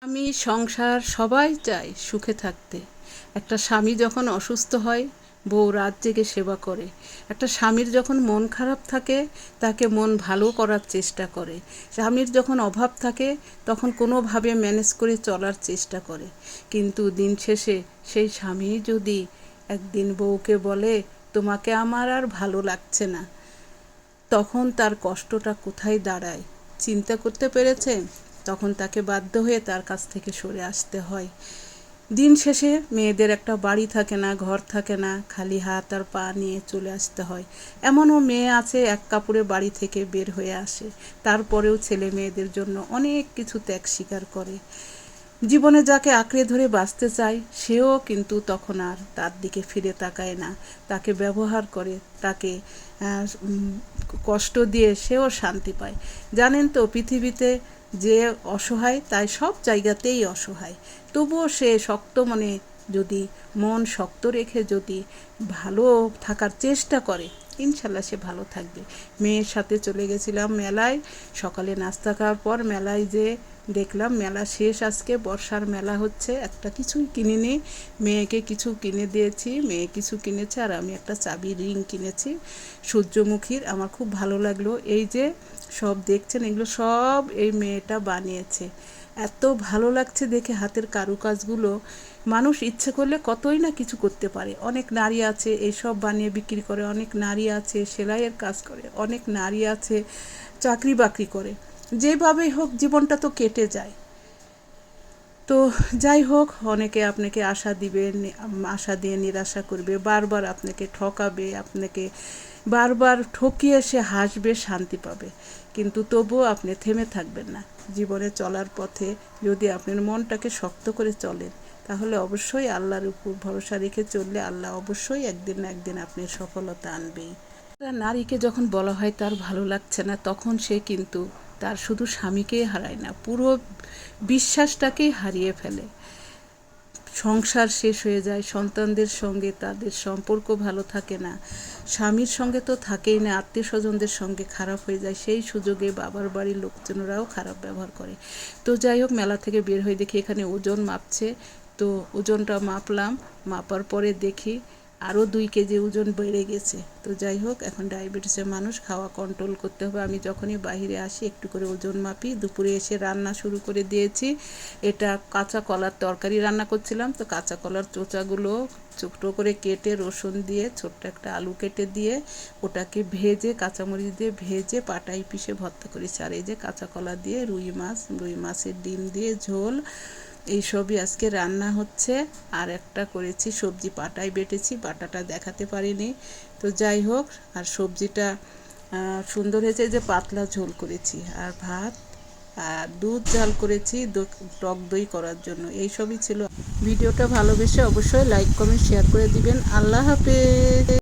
আমি সংসার সবাই চায় সুখে থাকতে। একটা স্বামী যখন অসুস্থ হয় বউ রাত জেগে সেবা করে। একটা স্বামীর যখন মন খারাপ থাকে তাকে মন ভালো করার চেষ্টা করে। স্বামীর যখন অভাব থাকে তখন কোনোভাবে ম্যানেজ করে চলার চেষ্টা করে। কিন্তু দিন শেষে সেই স্বামী যদি একদিন বউকে বলে তোমাকে আমার আর ভালো লাগছে না, তখন তার কষ্টটা কোথায় দাঁড়ায় চিন্তা করতে পেরেছেন? তখন তাকে বাধ্য হয়ে তার কাছ থেকে সরে আসতে হয়। দিন শেষে মেয়েদের একটা বাড়ি থাকে না, ঘর থাকে না, খালি হাত আর পা নিয়ে চলে আসতে হয়। এমনও মেয়ে আছে এক কাপড়ে বাড়ি থেকে বের হয়ে আসে, তারপরেও ছেলে মেয়েদের জন্য অনেক কিছু ত্যাগ স্বীকার করে। জীবনে যাকে আঁকড়ে ধরে বাঁচতে চায় সেও কিন্তু তখন আর তার দিকে ফিরে তাকায় না, তাকে ব্যবহার করে, তাকে কষ্ট দিয়ে সেও শান্তি পায়। জানেন তো, পৃথিবীতে যে অসহায় তাই সব জায়গাতেই অসহায়, তবুও সে শক্ত মনে যদি মন শক্ত রেখে যদি ভালো থাকার চেষ্টা করে ইনশাল্লাহ সে ভালো থাকবে। মেয়ের সাথে চলে গেছিলাম মেলায়। সকালে নাস্তা খাওয়ার পর মেলায় যে দেখলাম মেলা শেষ, আজকে বর্ষার মেলা হচ্ছে। একটা কিছুই কিনিনি, মেয়েকে কিছু কিনে দিয়েছি, মেয়ে কিছু কিনেছে, আর আমি একটা চাবি রিং কিনেছি সূর্যমুখীর। আমার খুব ভালো লাগলো। এই যে সব দেখছেন এগুলো সব এই মেয়েটা বানিয়েছে। এত ভালো লাগছে দেখে হাতের কারুকাজগুলো। মানুষ ইচ্ছে করলে কতই না কিছু করতে পারে। অনেক নারী আছে এইসব বানিয়ে বিক্রি করে, অনেক নারী আছে সেলাইয়ের কাজ করে, অনেক নারী আছে চাকরি বাকরি করে। যেভাবেই হোক জীবনটা তো কেটে যায়। তো যাই হোক, অনেকে আপনাকে আশা দিবে, আশা দিয়ে নিরাশা করবে, বারবার আপনাকে ঠকাবে, আপনাকে বারবার ঠকিয়ে সে হাসবে, শান্তি পাবে। কিন্তু তবুও আপনি থেমে থাকবেন না। জীবনে চলার পথে যদি আপনার মনটাকে শক্ত করে চলেন তাহলে অবশ্যই আল্লাহর উপর ভরসা রেখে চললে আল্লাহ অবশ্যই একদিন না একদিন আপনার সফলতা আনবেই। নারীকে যখন বলা হয় তার ভালো লাগছে না, তখন সে কিন্তু তার শুধু স্বামীকেই হারায় না, পুরো বিশ্বাসটাকেই হারিয়ে ফেলে। সংসার শেষ হয়ে যায়, সন্তানদের সঙ্গে তাদের সম্পর্ক ভালো থাকে না, স্বামীর সঙ্গে তো থাকেই না, আত্মীয় স্বজনদের সঙ্গে খারাপ হয়ে যায়। সেই সুযোগে বাবার বাড়ির লোকজনরাও খারাপ ব্যবহার করে। তো যাই হোক, মেলা থেকে বের হয়ে দেখি এখানে ওজন মাপছে। তো ওজনটা মাপলাম, মাপার পরে দেখি আরও 2 কেজি ওজন বেড়ে গেছে। তো যাই হোক, এখন ডায়াবেটিসের মানুষ, খাওয়া কন্ট্রোল করতে হবে। আমি যখনই বাইরে আসি একটু করে ওজন মাপি। দুপুরে এসে রান্না শুরু করে দিয়েছি। এটা কাঁচা কলার তরকারি রান্না করছিলাম। তো কাঁচা কলার চোচাগুলো ছোটো করে কেটে রসুন দিয়ে ছোট্ট একটা আলু কেটে দিয়ে ওটাকে ভেজে কাঁচামরিচ দিয়ে ভেজে পাটায় পিষে ভর্তা করেছি। আর এই যে কাঁচা কলা দিয়ে রুই মাছের ডিম দিয়ে ঝোল, এইসবই আজকে রান্না হচ্ছে। আর একটা করেছি সবজি, পাটায় বেটেছি, বাটাটা দেখাতে পারিনি। তো যাই হোক, আর সবজিটা সুন্দর হয়েছে, যে পাতলা ঝোল করেছি, আর ভাত আর দুধ জাল করেছি টক দই করার জন্য। এইসবই ছিল। ভিডিওটা ভালোবেসে অবশ্যই লাইক কমেন্ট শেয়ার করে দিবেন। আল্লাহ হাফেজ।